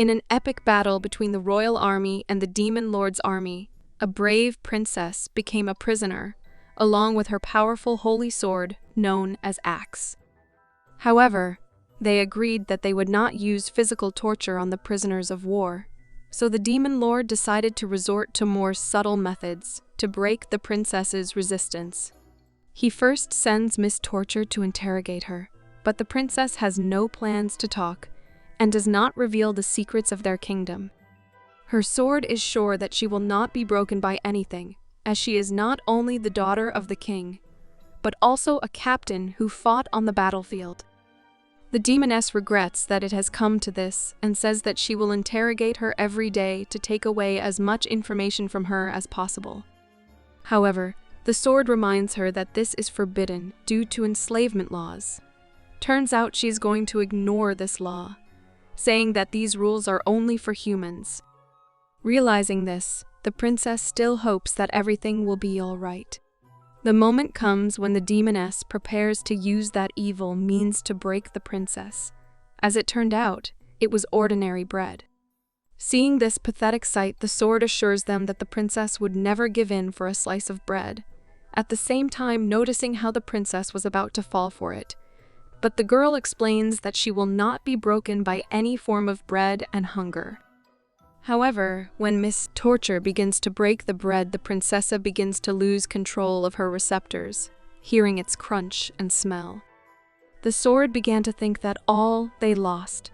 In an epic battle between the royal army and the demon lord's army, a brave princess became a prisoner, along with her powerful holy sword known as Axe. However, they agreed that they would not use physical torture on the prisoners of war, so the demon lord decided to resort to more subtle methods to break the princess's resistance. He first sends Miss Torture to interrogate her, but the princess has no plans to talk and does not reveal the secrets of their kingdom. Her sword is sure that she will not be broken by anything, as she is not only the daughter of the king, but also a captain who fought on the battlefield. The demoness regrets that it has come to this and says that she will interrogate her every day to take away as much information from her as possible. However, the sword reminds her that this is forbidden due to enslavement laws. Turns out she is going to ignore this law, saying that these rules are only for humans. Realizing this, the princess still hopes that everything will be all right. The moment comes when the demoness prepares to use that evil means to break the princess. As it turned out, it was ordinary bread. Seeing this pathetic sight, the sword assures them that the princess would never give in for a slice of bread, at the same time noticing how the princess was about to fall for it. But the girl explains that she will not be broken by any form of bread and hunger. However, when Miss Torture begins to break the bread, the princessa begins to lose control of her receptors, hearing its crunch and smell. The sword began to think that all they lost,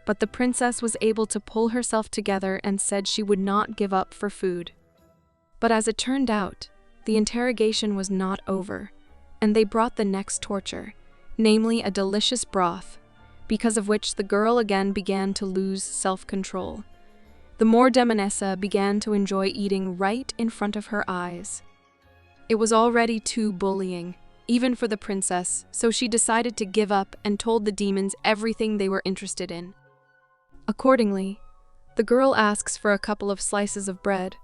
but the princess was able to pull herself together and said she would not give up for food. But as it turned out, the interrogation was not over, and they brought the next torture, namely a delicious broth, because of which the girl again began to lose self-control. The more demonessa began to enjoy eating right in front of her eyes. It was already too bullying, even for the princess, so she decided to give up and told the demons everything they were interested in. Accordingly, the girl asks for a couple of slices of bread,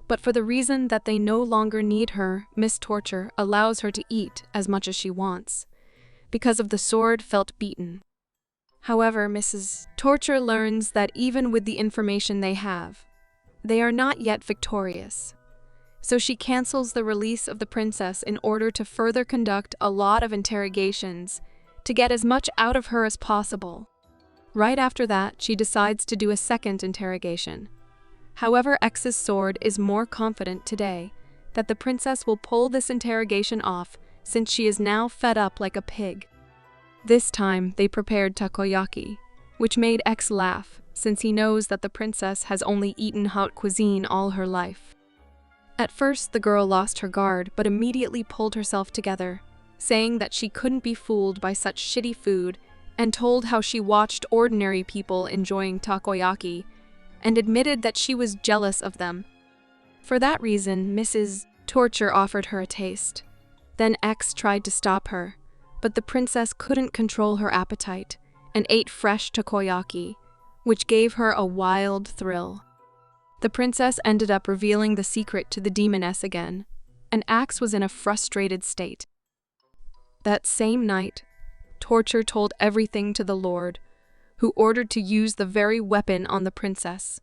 but for the reason that they no longer need her, Miss Torture allows her to eat as much as she wants, because of the sword felt beaten. However, Mrs. Torture learns that even with the information they have, they are not yet victorious. So she cancels the release of the princess in order to further conduct a lot of interrogations to get as much out of her as possible. Right after that, she decides to do a second interrogation. However, X's sword is more confident today that the princess will pull this interrogation off since she is now fed up like a pig. This time, they prepared takoyaki, which made X laugh, since he knows that the princess has only eaten hot cuisine all her life. At first, the girl lost her guard, but immediately pulled herself together, saying that she couldn't be fooled by such shitty food, and told how she watched ordinary people enjoying takoyaki, and admitted that she was jealous of them. For that reason, Mrs. Torture offered her a taste. Then X tried to stop her, but the princess couldn't control her appetite and ate fresh takoyaki, which gave her a wild thrill. The princess ended up revealing the secret to the demoness again, and Axe was in a frustrated state. That same night, Torture told everything to the Lord, who ordered to use the very weapon on the princess,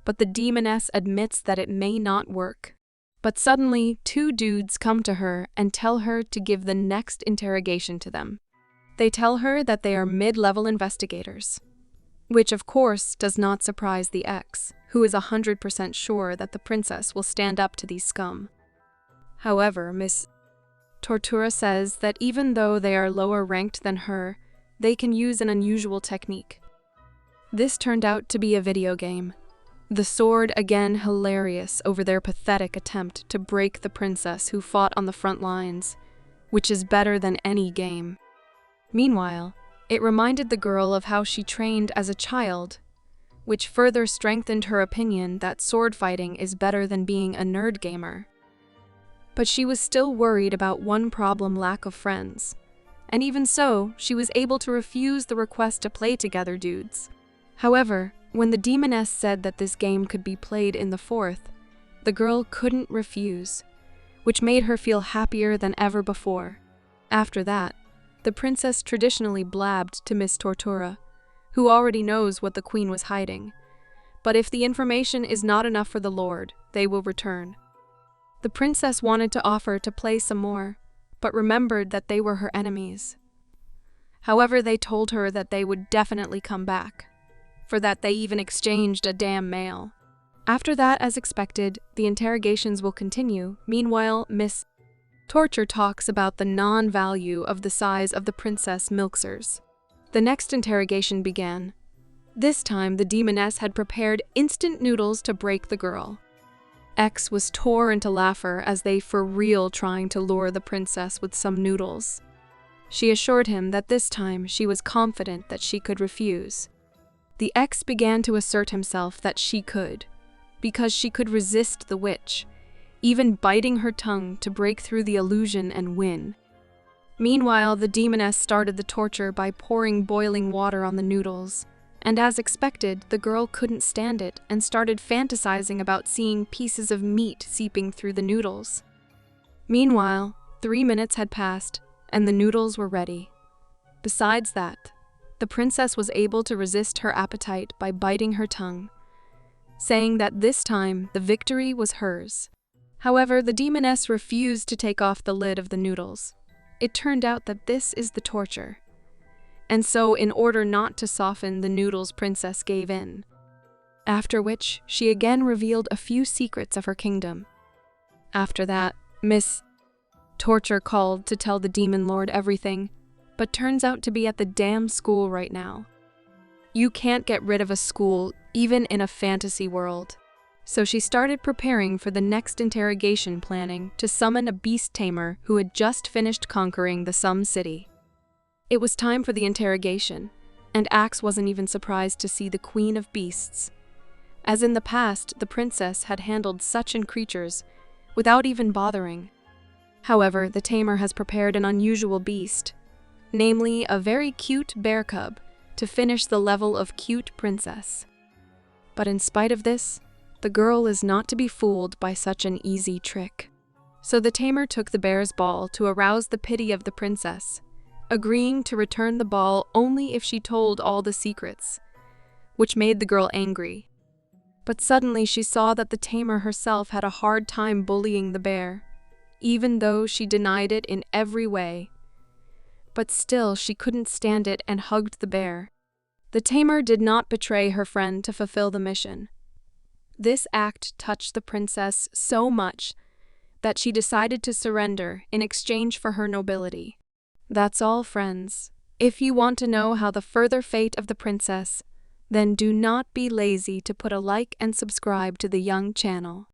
but the demoness admits that it may not work. But suddenly, two dudes come to her and tell her to give the next interrogation to them. They tell her that they are mid-level investigators, which of course does not surprise the X, who is 100% sure that the princess will stand up to these scum. However, Miss Tortura says that even though they are lower ranked than her, they can use an unusual technique. This turned out to be a video game. The sword again hilarious over their pathetic attempt to break the princess who fought on the front lines, which is better than any game. Meanwhile, it reminded the girl of how she trained as a child, which further strengthened her opinion that sword fighting is better than being a nerd gamer. But she was still worried about one problem: lack of friends. And even so, she was able to refuse the request to play together dudes. However, when the demoness said that this game could be played in the fourth, the girl couldn't refuse, which made her feel happier than ever before. After that, the princess traditionally blabbed to Miss Tortura, who already knows what the queen was hiding, But if the information is not enough for the Lord, they will return. The princess wanted to offer to play some more, but remembered that they were her enemies. However, they told her that they would definitely come back. For that, they even exchanged a damn mail. After that, as expected, the interrogations will continue. Meanwhile, Miss Torture talks about the non-value of the size of the princess milksers. The next interrogation began. This time, the demoness had prepared instant noodles to break the girl. X was tore into laughter as they for real trying to lure the princess with some noodles. She assured him that this time she was confident that she could refuse. The X began to assert himself that she could, because she could resist the witch, even biting her tongue to break through the illusion and win. Meanwhile, the demoness started the torture by pouring boiling water on the noodles, and as expected, the girl couldn't stand it and started fantasizing about seeing pieces of meat seeping through the noodles. Meanwhile, 3 minutes had passed, and the noodles were ready. Besides that, the princess was able to resist her appetite by biting her tongue, saying that this time the victory was hers. However, the demoness refused to take off the lid of the noodles. It turned out that this is the torture. And so, in order not to soften the noodles, princess gave in. After which, she again revealed a few secrets of her kingdom. After that, Miss Torture called to tell the demon lord everything, but turns out to be at the damn school right now. You can't get rid of a school, even in a fantasy world. So she started preparing for the next interrogation, planning to summon a beast tamer who had just finished conquering the Sum City. It was time for the interrogation, and Axe wasn't even surprised to see the Queen of Beasts. As in the past, the princess had handled such creatures without even bothering. However, the tamer has prepared an unusual beast, namely a very cute bear cub, to finish the level of cute princess. But in spite of this, the girl is not to be fooled by such an easy trick. So the tamer took the bear's ball to arouse the pity of the princess, agreeing to return the ball only if she told all the secrets, which made the girl angry. But suddenly she saw that the tamer herself had a hard time bullying the bear, even though she denied it in every way. But still she couldn't stand it and hugged the bear. The tamer did not betray her friend to fulfill the mission. This act touched the princess so much that she decided to surrender in exchange for her nobility. That's all, friends. If you want to know how the further fate of the princess, then do not be lazy to put a like and subscribe to the young channel.